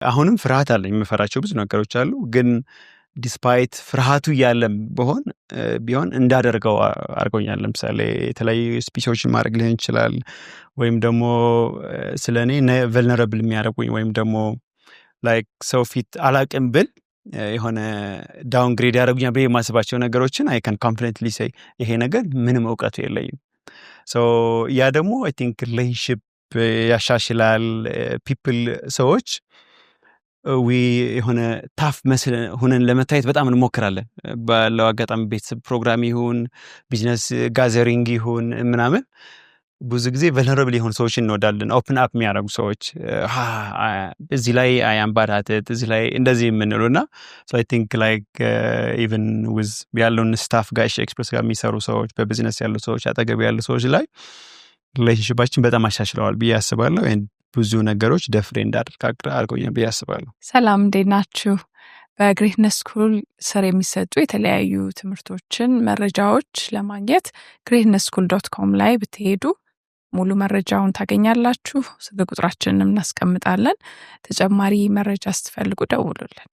አሁንም ፍርሃት አለኝ። የምፈራቸው ብዙ ነገሮች አሉ። ግን ዲስፓይት ፍርሃቱ እያለም ቢሆን እንዳደርገው አድርጎኛል። ለምሳሌ የተለያዩ ስፒቾችን ማድረግ ሊሆን ይችላል፣ ወይም ደግሞ ስለ እኔ ቨልነረብል የሚያደርጉኝ ወይም ደግሞ ላይክ ሰው ፊት አላቅም ብል የሆነ ዳውንግሬድ ያደረጉኛል ብዬ የማስባቸው ነገሮችን አይ ካን ኮንፊደንትሊ ሴይ ይሄ ነገር ምንም እውቀቱ የለኝም። ሶ ያ ደግሞ አይ ቲንክ ሪሌሽንሺፕ ያሻሽላል። ፒፕል ሰዎች የሆነ ታፍ መስል ሆነን ለመታየት በጣም እንሞክራለን። ባለው አጋጣሚ ቤተሰብ ፕሮግራም ይሁን ቢዝነስ ጋዘሪንግ ይሁን ምናምን ብዙ ጊዜ ቨልነረብል የሆኑ ሰዎችን እንወዳለን። ኦፕን አፕ የሚያደርጉ ሰዎች እዚህ ላይ አያምባዳት እዚህ ላይ እንደዚህ የምንሉና ሶ አይ ቲንክ ላይክ ኢቭን ዊዝ ያለውን ስታፍ ጋር ኤክስፕረስ ጋር የሚሰሩ ሰዎች በቢዝነስ ያሉ ሰዎች አጠገብ ያሉ ሰዎች ላይ ሪሌሽንሺፓችን በጣም አሻሽለዋል ብዬ አስባለሁ። ብዙ ነገሮች ደፍሬ እንዳደርግ አድርገውኛል ብዬ አስባለሁ። ሰላም፣ እንዴት ናችሁ? በግሬትነስ ስኩል ስር የሚሰጡ የተለያዩ ትምህርቶችን መረጃዎች ለማግኘት greatnesschool.com ላይ ብትሄዱ ሙሉ መረጃውን ታገኛላችሁ። ስልክ ቁጥራችንን እናስቀምጣለን። ተጨማሪ መረጃ ስትፈልጉ ደውሉልን።